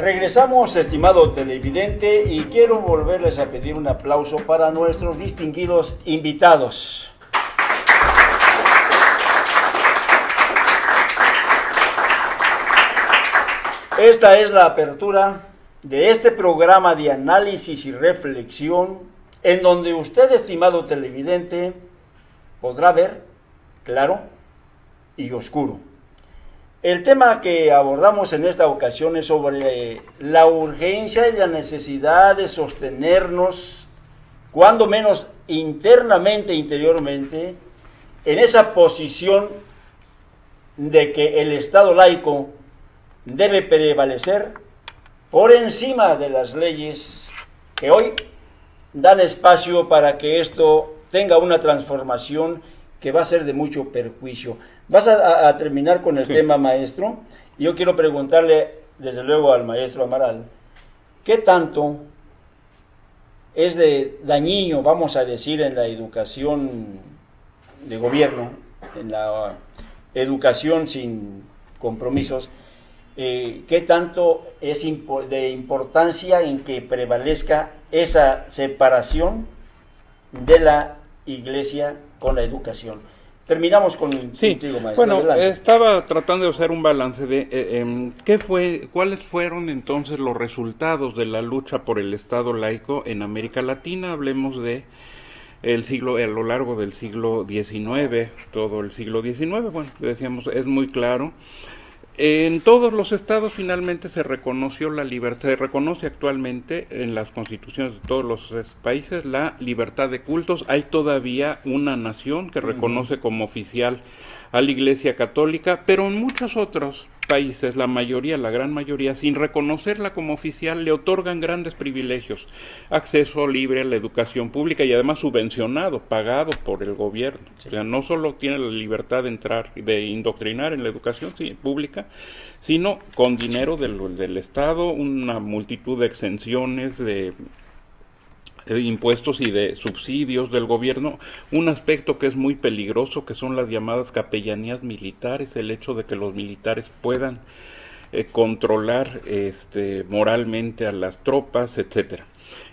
Regresamos, estimado televidente, y quiero volverles a pedir un aplauso para nuestros distinguidos invitados. Esta es la apertura de este programa de análisis y reflexión, en donde usted, estimado televidente, podrá ver claro y oscuro. El tema que abordamos en esta ocasión es sobre la urgencia y la necesidad de sostenernos, cuando menos internamente e interiormente, en esa posición de que el Estado laico debe prevalecer por encima de las leyes que hoy dan espacio para que esto tenga una transformación que va a ser de mucho perjuicio. Vas a terminar con el tema, maestro. Yo quiero preguntarle, desde luego, al maestro Amaral, ¿qué tanto es de dañino, vamos a decir, en la educación de gobierno, en la educación sin compromisos, qué tanto es de importancia en que prevalezca esa separación de la Iglesia con la educación? Terminamos contigo, maestro. Bueno, adelante. Estaba tratando de hacer un balance de cuáles fueron entonces los resultados de la lucha por el Estado laico en América Latina. Hablemos de a lo largo del siglo XIX, todo el siglo XIX. Bueno, decíamos, es muy claro. En todos los estados finalmente se reconoció la libertad, se reconoce actualmente en las constituciones de todos los países la libertad de cultos. Hay todavía una nación que reconoce como oficial a la Iglesia Católica, pero en muchos otros países, la gran mayoría, sin reconocerla como oficial, le otorgan grandes privilegios, acceso libre a la educación pública y además subvencionado, pagado por el gobierno. Sí. O sea, no solo tiene la libertad de entrar, de indoctrinar en la educación pública, sino con dinero del Estado, una multitud de exenciones, de impuestos y de subsidios del gobierno, un aspecto que es muy peligroso, que son las llamadas capellanías militares, el hecho de que los militares puedan controlar moralmente a las tropas, etcétera.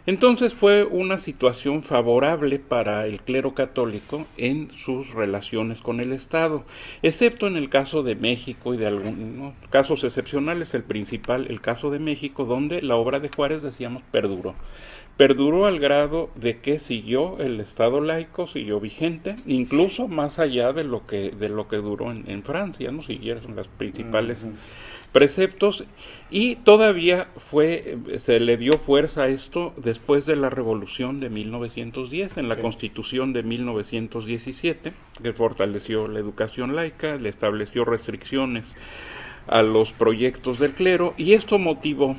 Entonces fue una situación favorable para el clero católico en sus relaciones con el Estado, excepto en el caso de México y de algunos casos excepcionales, el caso de México, donde la obra de Juárez, decíamos, perduró al grado de que siguió el Estado laico, siguió vigente, incluso más allá de lo que duró en Francia, ¿no? Siguieron las principales preceptos, y todavía se le dio fuerza a esto después de la Revolución de 1910, en la Constitución de 1917, que fortaleció la educación laica, le estableció restricciones a los proyectos del clero, y esto motivó,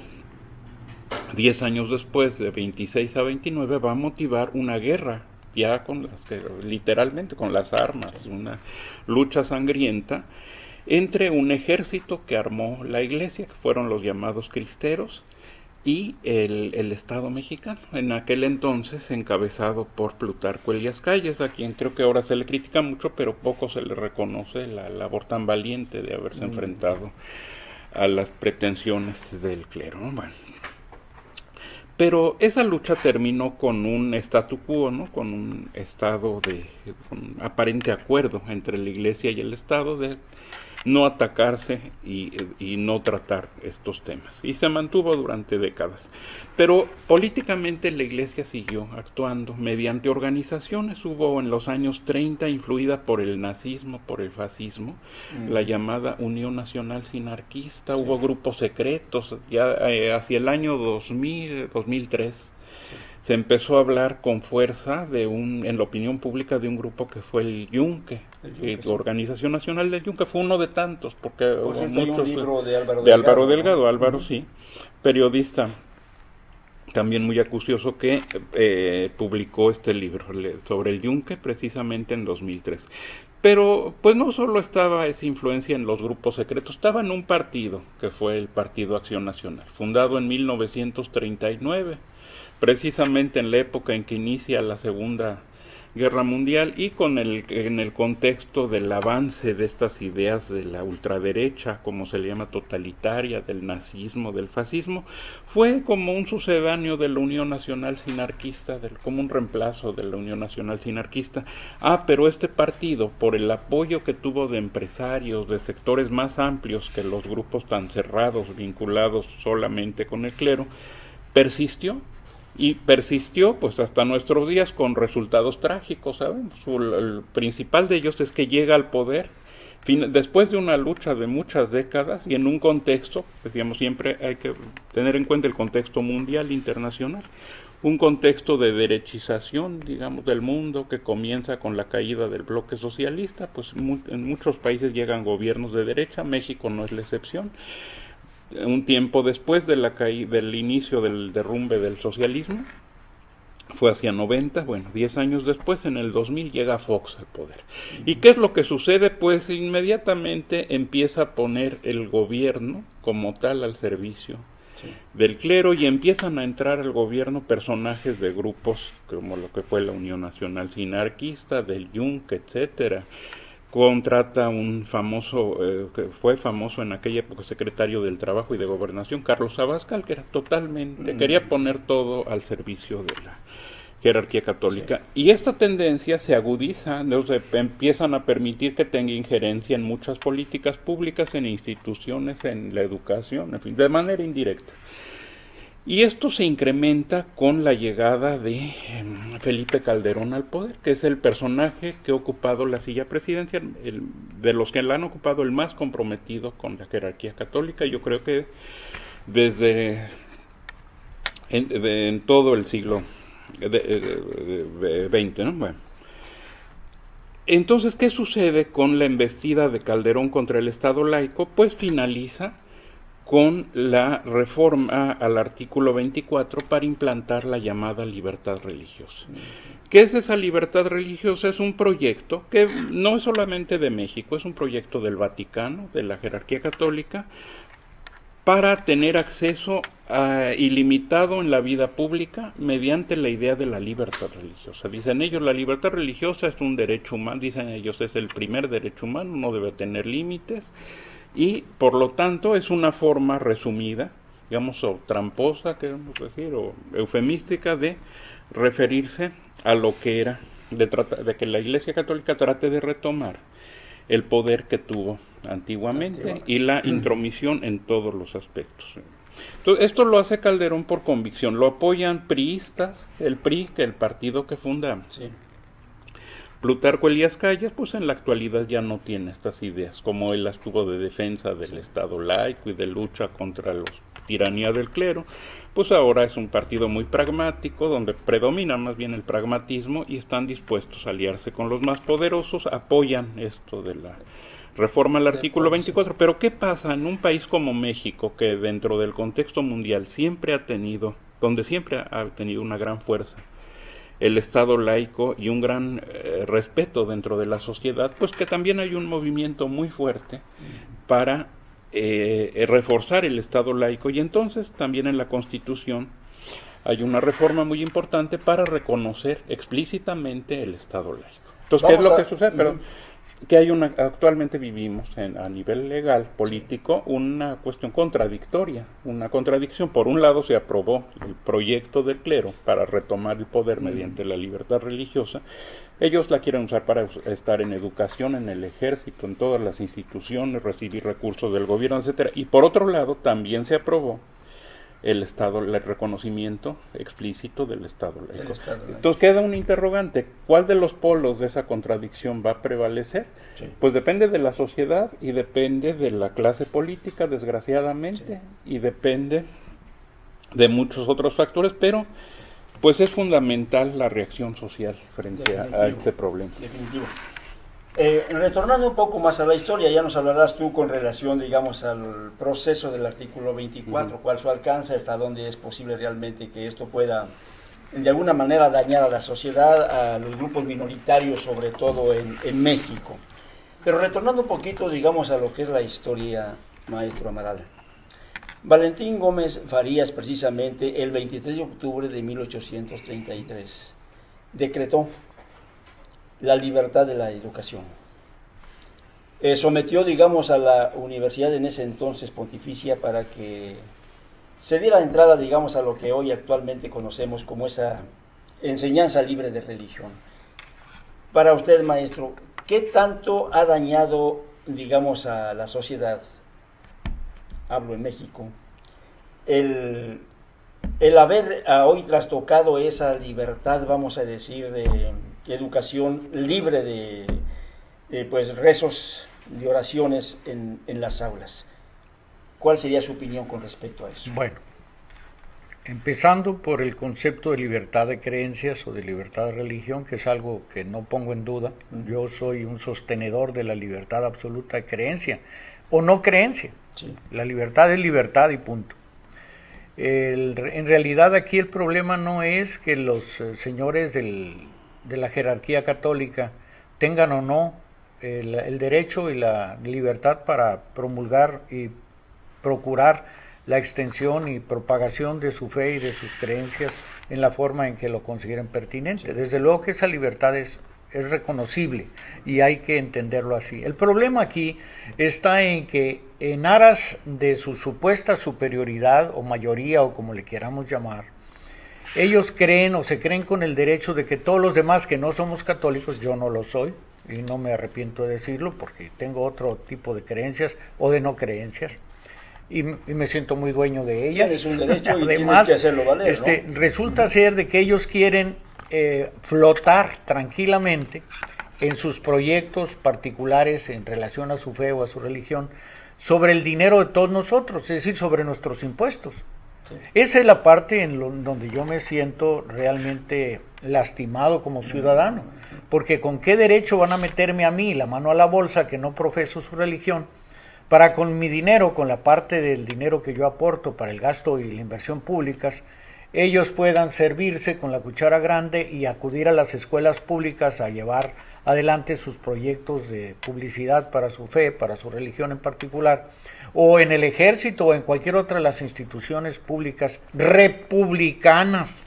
10 años después, de 26 a 29, va a motivar una guerra, ya literalmente con las armas, una lucha sangrienta entre un ejército que armó la Iglesia, que fueron los llamados cristeros, y el Estado mexicano, en aquel entonces encabezado por Plutarco Elías Calles, a quien creo que ahora se le critica mucho, pero poco se le reconoce la labor tan valiente de haberse enfrentado a las pretensiones del clero, ¿no? Bueno. Pero esa lucha terminó con un statu quo, ¿no? Con un estado con aparente acuerdo entre la Iglesia y el Estado de no atacarse y no tratar estos temas. Y se mantuvo durante décadas. Pero políticamente la Iglesia siguió actuando mediante organizaciones. Hubo en los años 30, influida por el nazismo, por el fascismo, la llamada Unión Nacional Sinarquista. Hubo grupos secretos. Ya hacia el año 2000, 2003, se empezó a hablar con fuerza en la opinión pública de un grupo que fue el Yunque, Organización Nacional del Yunque. Fue uno de tantos, porque hubo muchos. Hay un libro de Álvaro Delgado, Álvaro, sí, periodista también muy acucioso, que publicó este libro sobre el Yunque precisamente en 2003. Pero pues no solo estaba esa influencia en los grupos secretos, estaba en un partido que fue el Partido Acción Nacional, fundado en 1939, precisamente en la época en que inicia la Segunda Guerra Mundial y en el contexto del avance de estas ideas de la ultraderecha, como se le llama totalitaria, del nazismo, del fascismo, fue como un sucedáneo de la Unión Nacional Sinarquista, como un reemplazo de la Unión Nacional Sinarquista. Pero este partido, por el apoyo que tuvo de empresarios, de sectores más amplios que los grupos tan cerrados, vinculados solamente con el clero, persistió pues hasta nuestros días con resultados trágicos, ¿sabemos? El principal de ellos es que llega al poder después de una lucha de muchas décadas y en un contexto, decíamos siempre hay que tener en cuenta el contexto mundial, internacional, un contexto de derechización, digamos, del mundo que comienza con la caída del bloque socialista, pues en muchos países llegan gobiernos de derecha, México no es la excepción. Un tiempo después de del inicio del derrumbe del socialismo, fue hacia 90, 10 años después, en el 2000, llega Fox al poder. ¿Y qué es lo que sucede? Pues inmediatamente empieza a poner el gobierno como tal al servicio del clero y empiezan a entrar al gobierno personajes de grupos como lo que fue la Unión Nacional Sinarquista, del Yunque, etcétera. Contrata un famoso, que fue famoso en aquella época, secretario del Trabajo y de Gobernación, Carlos Abascal, que era totalmente, quería poner todo al servicio de la jerarquía católica. Y esta tendencia se agudiza, empiezan a permitir que tenga injerencia en muchas políticas públicas, en instituciones, en la educación, en fin, de manera indirecta. Y esto se incrementa con la llegada de Felipe Calderón al poder, que es el personaje que ha ocupado la silla presidencial, de los que la han ocupado el más comprometido con la jerarquía católica, yo creo que desde en todo el siglo XX, ¿no? Bueno. Entonces, ¿qué sucede con la embestida de Calderón contra el Estado laico? Pues finaliza con la reforma al artículo 24 para implantar la llamada libertad religiosa. ¿Qué es esa libertad religiosa? Es un proyecto que no es solamente de México, es un proyecto del Vaticano, de la jerarquía católica, para tener acceso ilimitado en la vida pública mediante la idea de la libertad religiosa. Dicen ellos, la libertad religiosa es un derecho humano, dicen ellos, es el primer derecho humano, no debe tener límites, y por lo tanto es una forma resumida, digamos, o tramposa, queremos decir, o eufemística de referirse a lo que era, de que la Iglesia Católica trate de retomar el poder que tuvo antiguamente y la intromisión en todos los aspectos. Entonces, esto lo hace Calderón por convicción, lo apoyan priistas, el PRI, que es el partido que fundamos. Sí. Plutarco Elías Calles, pues en la actualidad ya no tiene estas ideas, como él las tuvo de defensa del Estado laico y de lucha contra la tiranía del clero, pues ahora es un partido muy pragmático, donde predomina más bien el pragmatismo y están dispuestos a aliarse con los más poderosos, apoyan esto de la reforma al artículo 24, pero ¿qué pasa en un país como México, que dentro del contexto mundial siempre ha tenido, donde siempre ha tenido una gran fuerza el Estado laico y un gran respeto dentro de la sociedad, pues que también hay un movimiento muy fuerte para reforzar el Estado laico, y entonces también en la Constitución hay una reforma muy importante para reconocer explícitamente el Estado laico. Entonces, ¿qué es lo que sucede? Pero que actualmente vivimos a nivel legal, político, una cuestión contradictoria, una contradicción. Por un lado se aprobó el proyecto del clero para retomar el poder mediante la libertad religiosa. Ellos la quieren usar para estar en educación, en el ejército, en todas las instituciones, recibir recursos del gobierno, etcétera. Y por otro lado también se aprobó el reconocimiento explícito del Estado laico. Entonces queda un interrogante, ¿cuál de los polos de esa contradicción va a prevalecer? Sí. Pues depende de la sociedad y depende de la clase política, desgraciadamente, y depende de muchos otros factores, pero pues es fundamental la reacción social frente a este problema. Definitivo. Retornando un poco más a la historia, ya nos hablarás tú con relación, digamos, al proceso del artículo 24, cuál su alcance, hasta dónde es posible realmente que esto pueda, de alguna manera, dañar a la sociedad, a los grupos minoritarios, sobre todo en México. Pero retornando un poquito, digamos, a lo que es la historia, maestro Amaral. Valentín Gómez Farías, precisamente, el 23 de octubre de 1833, decretó la libertad de la educación. Sometió, digamos, a la universidad en ese entonces pontificia para que se diera entrada, digamos, a lo que hoy actualmente conocemos como esa enseñanza libre de religión. Para usted, maestro, ¿qué tanto ha dañado, digamos, a la sociedad, hablo en México, el haber hoy trastocado esa libertad, vamos a decir, de educación libre de pues rezos, de oraciones en las aulas? ¿Cuál sería su opinión con respecto a eso? Bueno, empezando por el concepto de libertad de creencias o de libertad de religión, que es algo que no pongo en duda. Yo soy un sostenedor de la libertad absoluta de creencia o no creencia. Sí. La libertad es libertad y punto. En realidad aquí el problema no es que los señores de la jerarquía católica tengan o no el derecho y la libertad para promulgar y procurar la extensión y propagación de su fe y de sus creencias en la forma en que lo consideren pertinente. Sí. Desde luego que esa libertad es reconocible y hay que entenderlo así. El problema aquí está en que en aras de su supuesta superioridad o mayoría o como le queramos llamar, ellos creen o se creen con el derecho de que todos los demás que no somos católicos, yo no lo soy y no me arrepiento de decirlo porque tengo otro tipo de creencias o de no creencias, y me siento muy dueño de ellas. Tienes un derecho y además, tienes que hacerlo valer, ¿no? Resulta ser de que ellos quieren flotar tranquilamente en sus proyectos particulares en relación a su fe o a su religión sobre el dinero de todos nosotros, es decir, sobre nuestros impuestos. Sí. Esa es la parte donde yo me siento realmente lastimado como ciudadano, porque ¿con qué derecho van a meterme a mí la mano a la bolsa que no profeso su religión para con mi dinero, con la parte del dinero que yo aporto para el gasto y la inversión públicas, ellos puedan servirse con la cuchara grande y acudir a las escuelas públicas a llevar adelante sus proyectos de publicidad para su fe, para su religión en particular, o en el ejército o en cualquier otra de las instituciones públicas republicanas,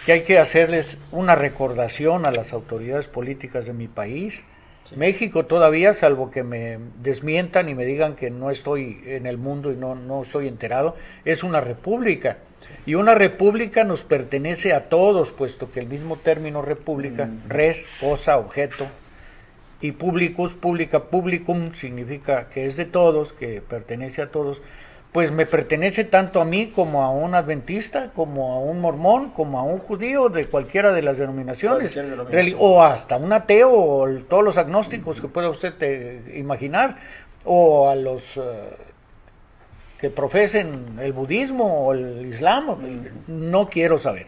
que hay que hacerles una recordación a las autoridades políticas de mi país? Sí. México todavía, salvo que me desmientan y me digan que no estoy en el mundo y no estoy enterado, es una república. Y una república nos pertenece a todos, puesto que el mismo término república, res, cosa, objeto, y publicus, pública, publicum, significa que es de todos, que pertenece a todos, pues me pertenece tanto a mí como a un adventista, como a un mormón, como a un judío de cualquiera de las denominaciones, o hasta un ateo, o todos los agnósticos que pueda usted imaginar, o a los que profesen el budismo o el islam, no quiero saber.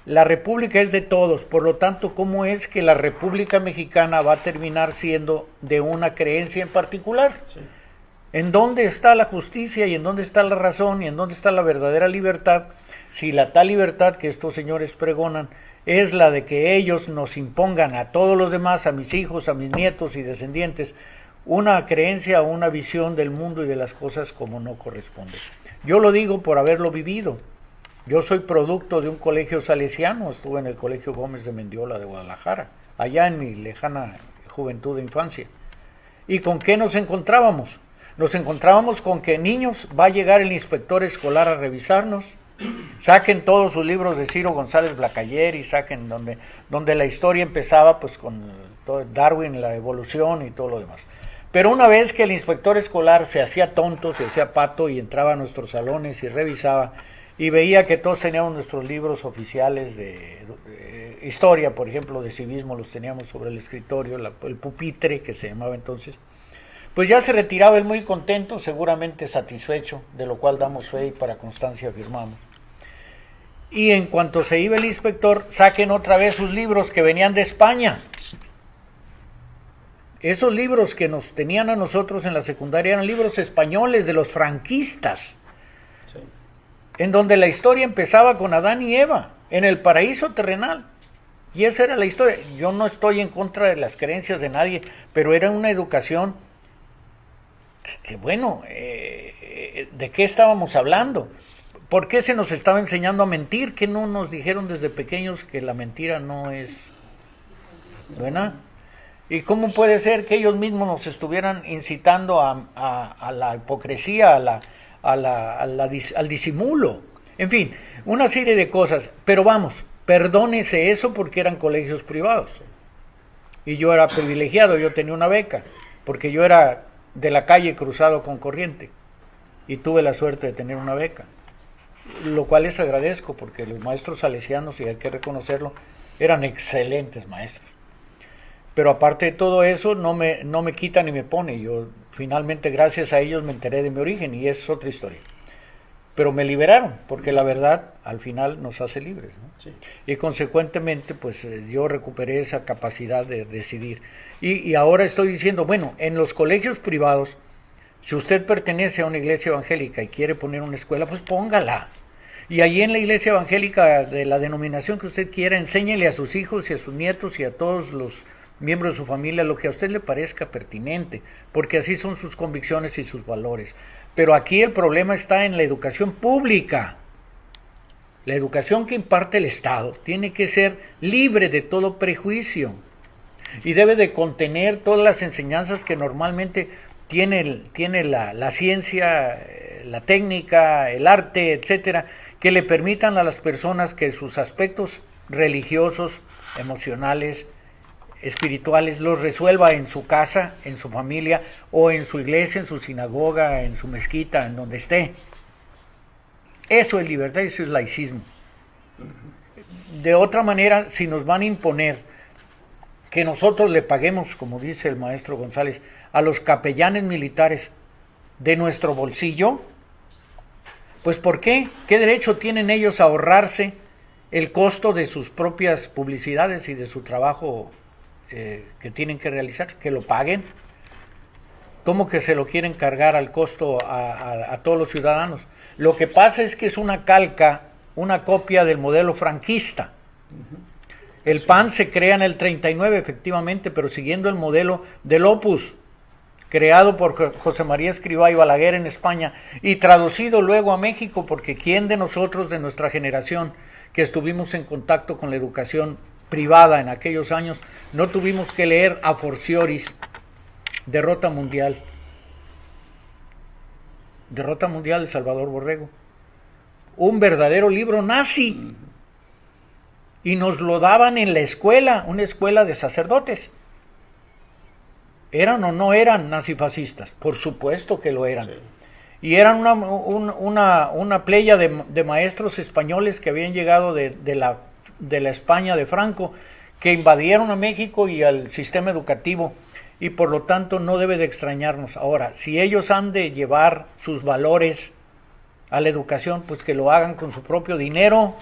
La república es de todos, por lo tanto, ¿cómo es que la República Mexicana va a terminar siendo de una creencia en particular? Sí. ¿En dónde está la justicia y en dónde está la razón y en dónde está la verdadera libertad? Si la tal libertad que estos señores pregonan es la de que ellos nos impongan a todos los demás, a mis hijos, a mis nietos y descendientes, una creencia o una visión del mundo y de las cosas como no corresponde. Yo lo digo por haberlo vivido. Yo soy producto de un colegio salesiano, estuve en el Colegio Gómez de Mendiola de Guadalajara, allá en mi lejana juventud e infancia. ¿Y con qué nos encontrábamos? Nos encontrábamos con que niños, va a llegar el inspector escolar a revisarnos, saquen todos sus libros de Ciro González Blacayer y saquen donde la historia empezaba pues con Darwin, la evolución y todo lo demás. Pero una vez que el inspector escolar se hacía tonto, se hacía pato y entraba a nuestros salones y revisaba y veía que todos teníamos nuestros libros oficiales de historia, por ejemplo, de civismo, los teníamos sobre el escritorio, el pupitre que se llamaba entonces, pues ya se retiraba él muy contento, seguramente satisfecho, de lo cual damos fe y para constancia firmamos. Y en cuanto se iba el inspector, saquen otra vez sus libros que venían de España. Esos libros que nos tenían a nosotros en la secundaria eran libros españoles de los franquistas, sí, en donde la historia empezaba con Adán y Eva, en el paraíso terrenal. Y esa era la historia. Yo no estoy en contra de las creencias de nadie, pero era una educación que bueno, ¿de qué estábamos hablando? ¿Por qué se nos estaba enseñando a mentir? ¿Qué no nos dijeron desde pequeños que la mentira no es ¿verdad? ¿Y cómo puede ser que ellos mismos nos estuvieran incitando a la hipocresía, al disimulo? En fin, una serie de cosas. Pero vamos, perdónese eso porque eran colegios privados. Y yo era privilegiado, yo tenía una beca, porque yo era de la calle cruzado con corriente. Y tuve la suerte de tener una beca. Lo cual les agradezco, porque los maestros salesianos, y hay que reconocerlo, eran excelentes maestros. Pero aparte de todo eso, no me quita ni me pone. Yo finalmente, gracias a ellos, me enteré de mi origen, y es otra historia. Pero me liberaron, porque la verdad al final nos hace libres, ¿no? Sí. Y consecuentemente, pues yo recuperé esa capacidad de decidir. Y ahora estoy diciendo, bueno, en los colegios privados, si usted pertenece a una iglesia evangélica y quiere poner una escuela, pues póngala. Y allí en la iglesia evangélica de la denominación que usted quiera, enséñele a sus hijos y a sus nietos y a todos los miembros de su familia lo que a usted le parezca pertinente, porque así son sus convicciones y sus valores. Pero aquí el problema está en la educación pública. La educación que imparte el Estado tiene que ser libre de todo prejuicio y debe de contener todas las enseñanzas que normalmente tiene la ciencia, la técnica, el arte, etcétera, que le permitan a las personas que sus aspectos religiosos, emocionales, espirituales los resuelva en su casa, en su familia, o en su iglesia, en su sinagoga, en su mezquita, en donde esté. Eso es libertad, eso es laicismo. De otra manera, si nos van a imponer que nosotros le paguemos, como dice el maestro González, a los capellanes militares de nuestro bolsillo, pues ¿por qué? ¿Qué derecho tienen ellos a ahorrarse el costo de sus propias publicidades y de su trabajo que tienen que realizar? Que lo paguen. ¿Cómo que se lo quieren cargar al costo a todos los ciudadanos? Lo que pasa es que es una calca, una copia del modelo franquista. El PAN se crea en el 39, efectivamente, pero siguiendo el modelo del Opus, creado por José María Escrivá y Balaguer en España, y traducido luego a México, porque ¿quién de nosotros, de nuestra generación, que estuvimos en contacto con la educación privada en aquellos años, no tuvimos que leer a forcioris Derrota Mundial de Salvador Borrego? Un verdadero libro nazi. Y nos lo daban en la escuela, una escuela de sacerdotes. ¿Eran o no eran nazifascistas? Por supuesto que lo eran. Sí. Y eran una playa de maestros españoles que habían llegado de la España de Franco, que invadieron a México y al sistema educativo, y por lo tanto no debe de extrañarnos. Ahora, si ellos han de llevar sus valores a la educación, pues que lo hagan con su propio dinero,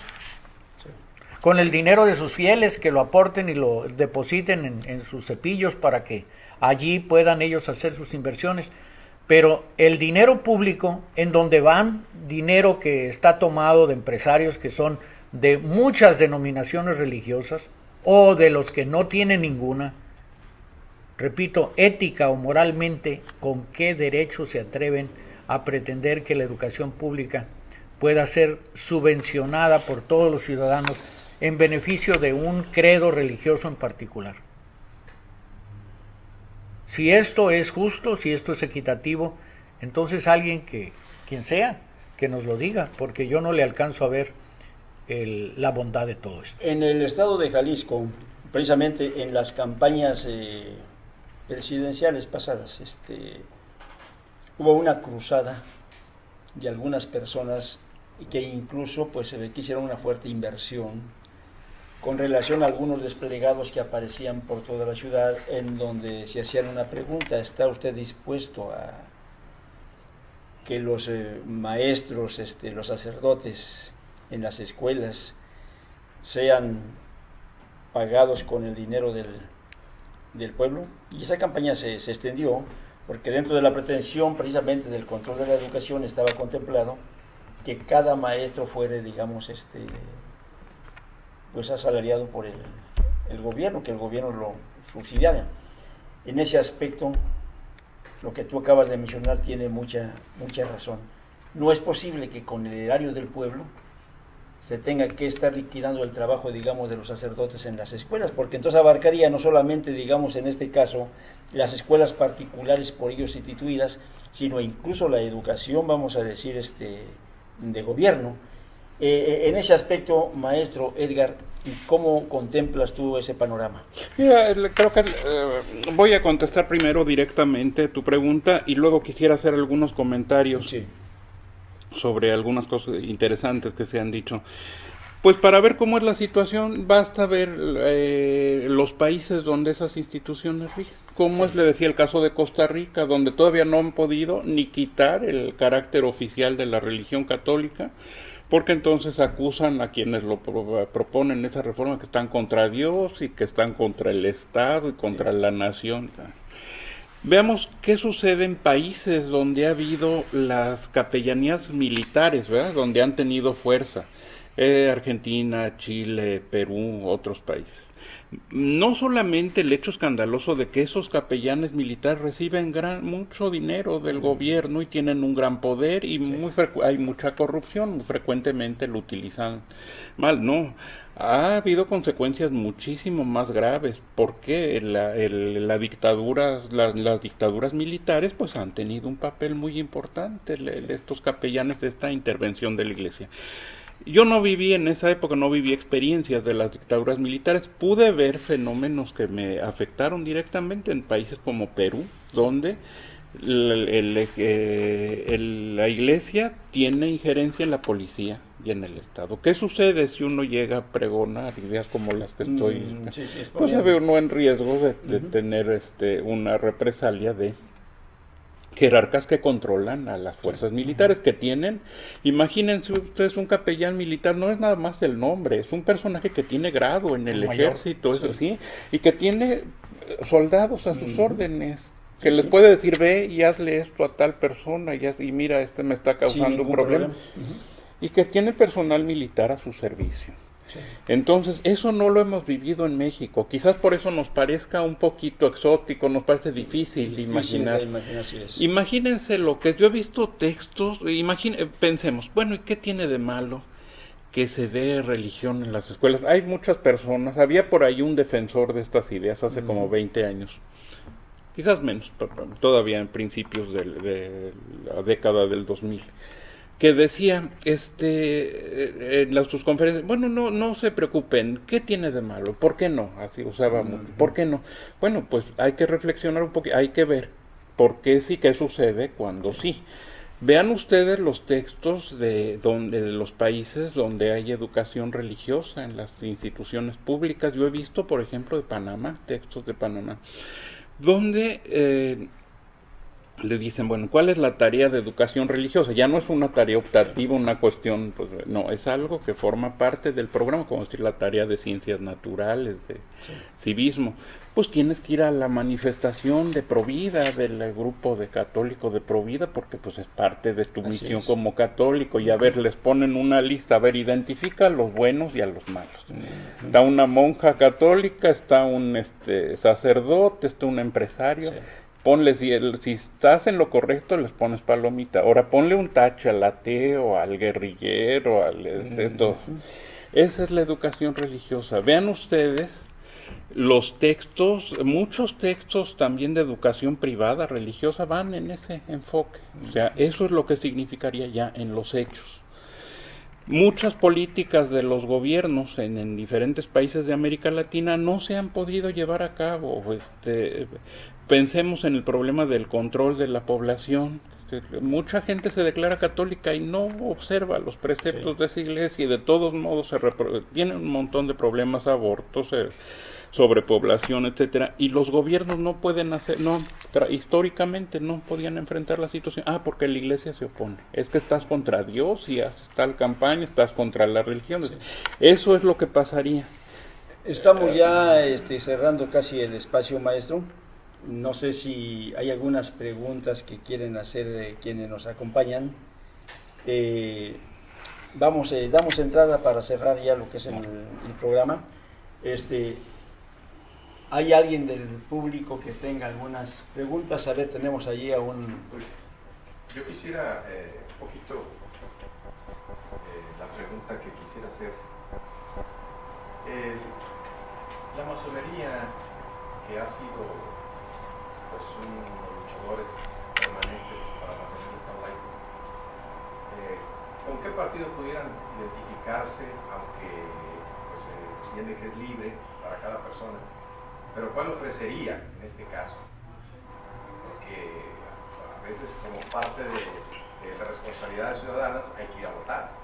con el dinero de sus fieles, que lo aporten y lo depositen en sus cepillos para que allí puedan ellos hacer sus inversiones. Pero el dinero público, en donde van dinero que está tomado de empresarios que son de muchas denominaciones religiosas o de los que no tienen ninguna, repito, ética o moralmente, ¿con qué derecho se atreven a pretender que la educación pública pueda ser subvencionada por todos los ciudadanos en beneficio de un credo religioso en particular? Si esto es justo, si esto es equitativo, entonces alguien quien sea, que nos lo diga, porque yo no le alcanzo a ver la bondad de todo esto. En el estado de Jalisco, precisamente en las campañas presidenciales pasadas, hubo una cruzada de algunas personas que incluso pues se ve que hicieron una fuerte inversión con relación a algunos desplegados que aparecían por toda la ciudad, en donde se hacían una pregunta: ¿está usted dispuesto a que los maestros, los sacerdotes en las escuelas sean pagados con el dinero del pueblo? Y esa campaña se extendió, porque dentro de la pretensión precisamente del control de la educación estaba contemplado que cada maestro fuera, digamos, pues asalariado por el gobierno, que el gobierno lo subsidiara. En ese aspecto, lo que tú acabas de mencionar tiene mucha razón. No es posible que con el erario del pueblo se tenga que estar liquidando el trabajo, digamos, de los sacerdotes en las escuelas, porque entonces abarcaría no solamente, digamos, en este caso, las escuelas particulares por ellos instituidas, sino incluso la educación, vamos a decir, de gobierno. En ese aspecto, maestro Edgar, ¿cómo contemplas tú ese panorama? Mira, creo que voy a contestar primero directamente tu pregunta y luego quisiera hacer algunos comentarios. Sí. Sobre algunas cosas interesantes que se han dicho. Pues para ver cómo es la situación, basta ver los países donde esas instituciones rigen. Como le decía el caso de Costa Rica, donde todavía no han podido ni quitar el carácter oficial de la religión católica, porque entonces acusan a quienes lo proponen esa reforma que están contra Dios y que están contra el Estado y contra la nación. Veamos qué sucede en países donde ha habido las capellanías militares, ¿verdad? Donde han tenido fuerza. Argentina, Chile, Perú, otros países. No solamente el hecho escandaloso de que esos capellanes militares reciben mucho dinero del gobierno y tienen un gran poder y hay mucha corrupción, muy frecuentemente lo utilizan mal, no. Ha habido consecuencias muchísimo más graves porque las dictaduras militares pues han tenido un papel muy importante, estos capellanes de esta intervención de la Iglesia. Yo no viví en esa época, no viví experiencias de las dictaduras militares, pude ver fenómenos que me afectaron directamente en países como Perú, donde la Iglesia tiene injerencia en la policía y en el Estado. ¿Qué sucede si uno llega a pregonar ideas como las que estoy? Pues se ve uno en riesgo de tener una represalia de jerarcas que controlan a las fuerzas militares que tienen. Imagínense ustedes, un capellán militar no es nada más el nombre, es un personaje que tiene grado en el ejército, eso sí, y que tiene soldados a sus órdenes, que les puede decir, ve y hazle esto a tal persona, y mira, me está causando un problema. Y que tiene personal militar a su servicio. Sí. Entonces, eso no lo hemos vivido en México. Quizás por eso nos parezca un poquito exótico, nos parece difícil imaginar. Imagínense lo que yo he visto textos, pensemos, bueno, ¿y qué tiene de malo que se dé religión en las escuelas? Hay muchas personas, había por ahí un defensor de estas ideas hace como 20 años. Quizás menos, todavía en principios de la década del 2000. Que decía en sus conferencias, bueno, no se preocupen, ¿qué tiene de malo? ¿Por qué no? Así usaba mucho. ¿Por qué no? Bueno, pues hay que reflexionar un poquito, hay que ver por qué sí, qué sucede cuando sí. Vean ustedes los textos de los países donde hay educación religiosa en las instituciones públicas. Yo he visto, por ejemplo, de Panamá, textos de Panamá, donde le dicen, bueno, ¿cuál es la tarea de educación religiosa? Ya no es una tarea optativa, una cuestión, pues no, es algo que forma parte del programa, como decir la tarea de ciencias naturales, de civismo. Pues tienes que ir a la manifestación de Provida, del grupo de católico de Provida, porque pues es parte de tu misión como católico, y a ver, les ponen una lista, a ver, identifica a los buenos y a los malos. Está una monja católica, está un sacerdote, está un empresario. Ponle, si estás en lo correcto, les pones palomita. Ahora ponle un tache al ateo, al guerrillero, todo. Esa es la educación religiosa. Vean ustedes los textos, muchos textos también de educación privada religiosa van en ese enfoque. O sea, eso es lo que significaría ya en los hechos. Muchas políticas de los gobiernos en diferentes países de América Latina no se han podido llevar a cabo. Pensemos en el problema del control de la población. Mucha gente se declara católica y no observa los preceptos de esa iglesia, y de todos modos tiene un montón de problemas, abortos, sobrepoblación, etcétera, y los gobiernos no pueden históricamente no podían enfrentar la situación. Porque la iglesia se opone. Es que estás contra Dios y haces tal campaña, estás contra las religiones. Eso es lo que pasaría. Estamos ya cerrando casi el espacio, maestro. No sé si hay algunas preguntas que quieren hacer quienes nos acompañan. Damos entrada para cerrar ya lo que es el programa. ¿Hay alguien del público que tenga algunas preguntas? A ver, tenemos allí a un... Yo quisiera un poquito la pregunta pregunta que quisiera hacer. La masonería, que ha sido pues, uno de los luchadores permanentes para mantener el Estado laico, ¿con qué partido pudieran identificarse, aunque pues, se entiende que es libre para cada persona, pero cuál ofrecería en este caso? Porque a veces como parte de las responsabilidades ciudadanas hay que ir a votar.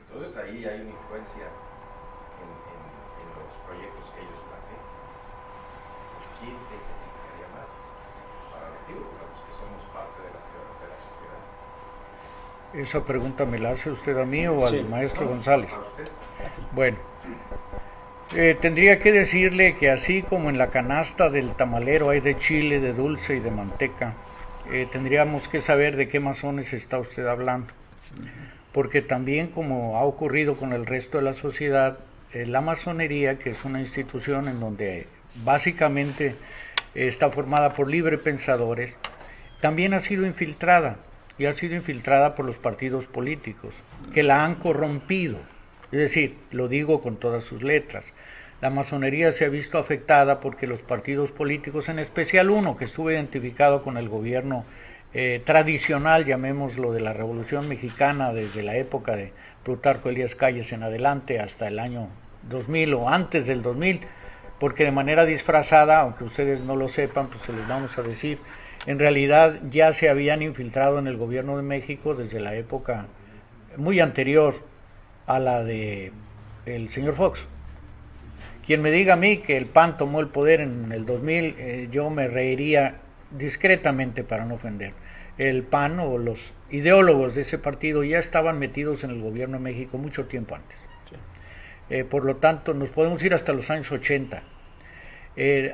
Entonces ahí hay una influencia en los proyectos que ellos plantean. ¿Quién se identificaría más para los que somos parte de la sociedad? ¿Esa pregunta me la hace usted a mí o al maestro González? ¿A usted? Bueno, tendría que decirle que así como en la canasta del tamalero hay de chile, de dulce y de manteca, tendríamos que saber de qué masones está usted hablando, porque también, como ha ocurrido con el resto de la sociedad, la masonería, que es una institución en donde básicamente está formada por librepensadores, también ha sido infiltrada, y ha sido infiltrada por los partidos políticos, que la han corrompido. Es decir, lo digo con todas sus letras, la masonería se ha visto afectada porque los partidos políticos, en especial uno que estuvo identificado con el gobierno tradicional, llamémoslo, de la Revolución Mexicana, desde la época de Plutarco Elías Calles en adelante hasta el año 2000 o antes del 2000, porque de manera disfrazada, aunque ustedes no lo sepan, pues se los vamos a decir, en realidad ya se habían infiltrado en el gobierno de México desde la época muy anterior a la de el señor Fox. Quien me diga a mí que el PAN tomó el poder en el 2000, yo me reiría discretamente para no ofender. El PAN o los ideólogos de ese partido ya estaban metidos en el gobierno de México mucho tiempo antes. Sí. Por lo tanto, nos podemos ir hasta los años 80.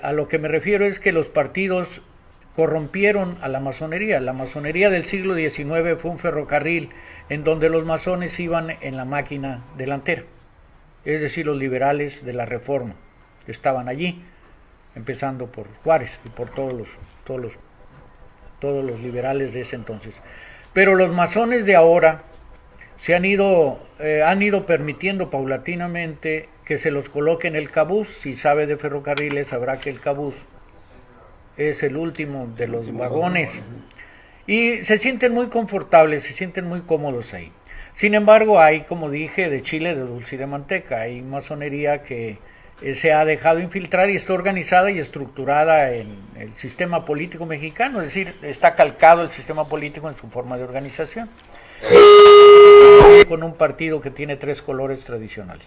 A lo que me refiero es que los partidos corrompieron a la masonería. La masonería del siglo XIX fue un ferrocarril en donde los masones iban en la máquina delantera. Es decir, los liberales de la Reforma estaban allí, empezando por Juárez y por todos los liberales de ese entonces. Pero los masones de ahora han ido permitiendo paulatinamente que se los coloque en el cabús. Si sabe de ferrocarriles, sabrá que el cabús es el último de los vagones. Y se sienten muy confortables, se sienten muy cómodos ahí. Sin embargo, hay, como dije, de chile, de dulce y de manteca. Hay masonería que se ha dejado infiltrar y está organizada y estructurada en el sistema político mexicano, es decir, está calcado el sistema político en su forma de organización, con un partido que tiene 3 colores tradicionales.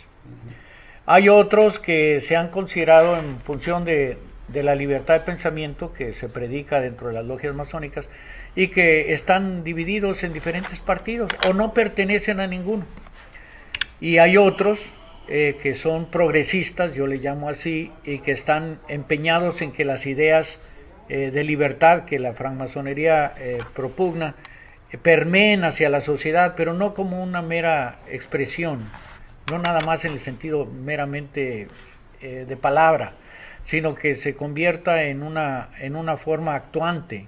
Hay otros que se han considerado en función de la libertad de pensamiento que se predica dentro de las logias masónicas y que están divididos en diferentes partidos o no pertenecen a ninguno. Y hay otros que son progresistas, yo le llamo así, y que están empeñados en que las ideas de libertad que la francmasonería propugna permeen hacia la sociedad, pero no como una mera expresión, no nada más en el sentido meramente de palabra, sino que se convierta en una forma actuante,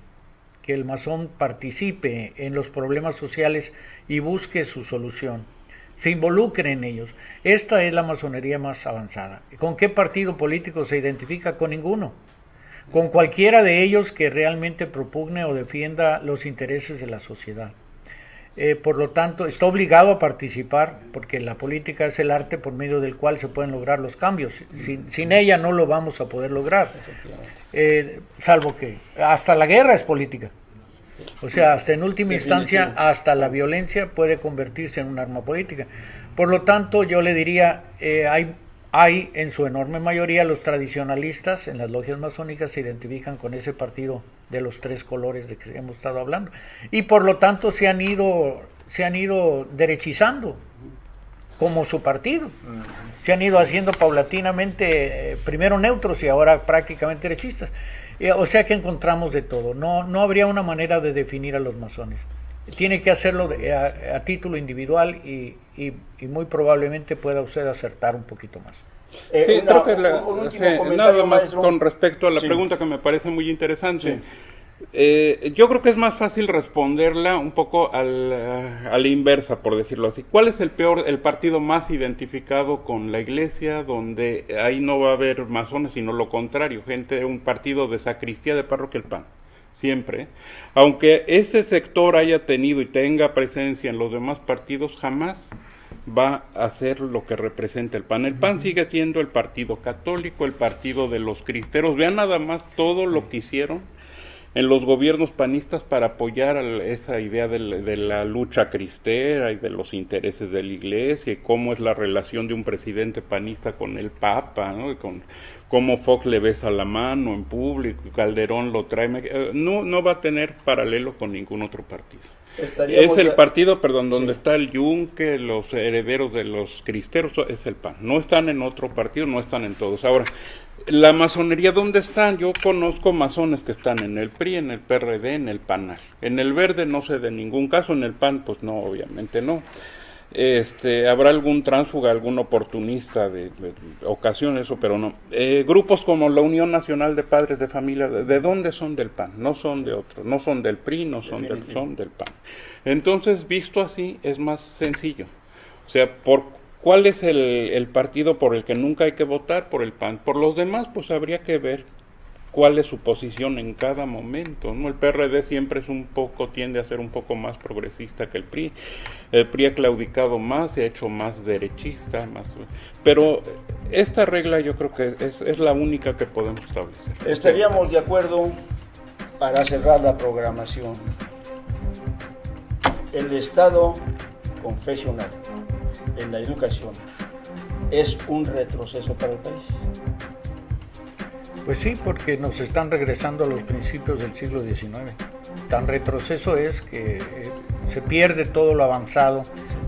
que el masón participe en los problemas sociales y busque su solución, se involucre en ellos. Esta es la masonería más avanzada. ¿Con qué partido político se identifica? Con ninguno. Con cualquiera de ellos que realmente propugne o defienda los intereses de la sociedad. Por lo tanto, está obligado a participar, porque la política es el arte por medio del cual se pueden lograr los cambios. Sin ella no lo vamos a poder lograr, salvo que hasta la guerra es política. O sea, hasta en última instancia, hasta la violencia puede convertirse en un arma política. Por lo tanto, yo le diría, hay en su enorme mayoría los tradicionalistas en las logias masónicas se identifican con ese partido de los 3 colores de que hemos estado hablando. Y por lo tanto se han ido derechizando como su partido. Se han ido haciendo paulatinamente, primero neutros y ahora prácticamente derechistas. O sea que encontramos de todo. No habría una manera de definir a los masones. Tiene que hacerlo a título individual y muy probablemente pueda usted acertar un poquito más. Un último comentario, nada más, maestro, con respecto a la pregunta que me parece muy interesante. Yo creo que es más fácil responderla un poco a la inversa, por decirlo así. ¿Cuál es el partido más identificado con la iglesia, donde ahí no va a haber masones, sino lo contrario, un partido de sacristía de parroquia, el PAN? Siempre. Aunque ese sector haya tenido y tenga presencia en los demás partidos, jamás va a ser lo que representa el PAN. El PAN sigue siendo el partido católico, el partido de los cristeros. Vean nada más todo lo que hicieron en los gobiernos panistas para apoyar esa idea de la lucha cristera y de los intereses de la iglesia, y cómo es la relación de un presidente panista con el Papa, ¿no? Con cómo Fox le besa la mano en público, Calderón lo trae. No va a tener paralelo con ningún otro partido. Es el partido, perdón, donde está el Yunque, los herederos de los cristeros, es el PAN. No están en otro partido, no están en todos. Ahora, la masonería, ¿dónde están? Yo conozco masones que están en el PRI, en el PRD, en el PANAL. En el Verde no sé de ningún caso, en el PAN pues no, obviamente no. Habrá algún tránsfuga, algún oportunista de ocasión, eso, pero no. Grupos como la Unión Nacional de Padres de Familia, ¿de dónde son? Del PAN, no son de otro, no son del PRI, no son son del PAN. Entonces, visto así, es más sencillo. O sea, ¿cuál es el partido por el que nunca hay que votar? Por el PAN. Por los demás, pues habría que ver cuál es su posición en cada momento, ¿no? El PRD siempre tiende a ser un poco más progresista que el PRI. El PRI ha claudicado más, se ha hecho más derechista, pero esta regla yo creo que es la única que podemos establecer. Estaríamos de acuerdo para cerrar la programación. El Estado confesional en la educación es un retroceso para el país. Pues sí, porque nos están regresando a los principios del siglo XIX. Tan retroceso es que se pierde todo lo avanzado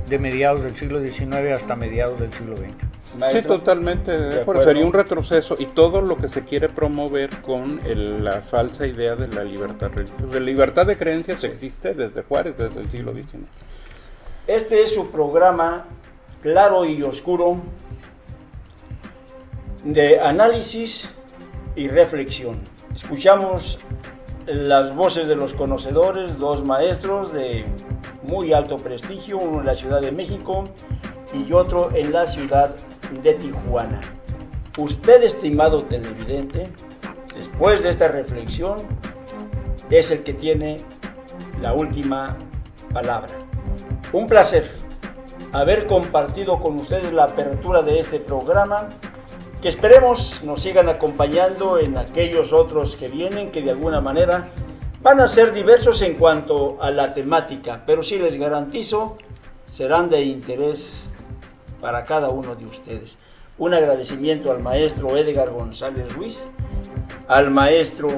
de mediados del siglo XIX hasta mediados del siglo XX. Sí, totalmente. Sería un retroceso, y todo lo que se quiere promover con la falsa idea de la libertad religiosa. La libertad de creencias existe desde Juárez, desde el siglo XIX. Este es su programa claro y oscuro de análisis y reflexión. Escuchamos las voces de los conocedores, dos maestros de muy alto prestigio, uno en la Ciudad de México y otro en la ciudad de Tijuana. Usted, estimado televidente, después de esta reflexión, es el que tiene la última palabra. Un placer haber compartido con ustedes la apertura de este programa, que esperemos nos sigan acompañando en aquellos otros que vienen, que de alguna manera van a ser diversos en cuanto a la temática, pero sí les garantizo, serán de interés para cada uno de ustedes. Un agradecimiento al maestro Edgar González Ruiz, al maestro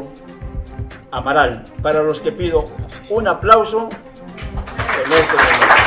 Amaral, para los que pido un aplauso en este momento.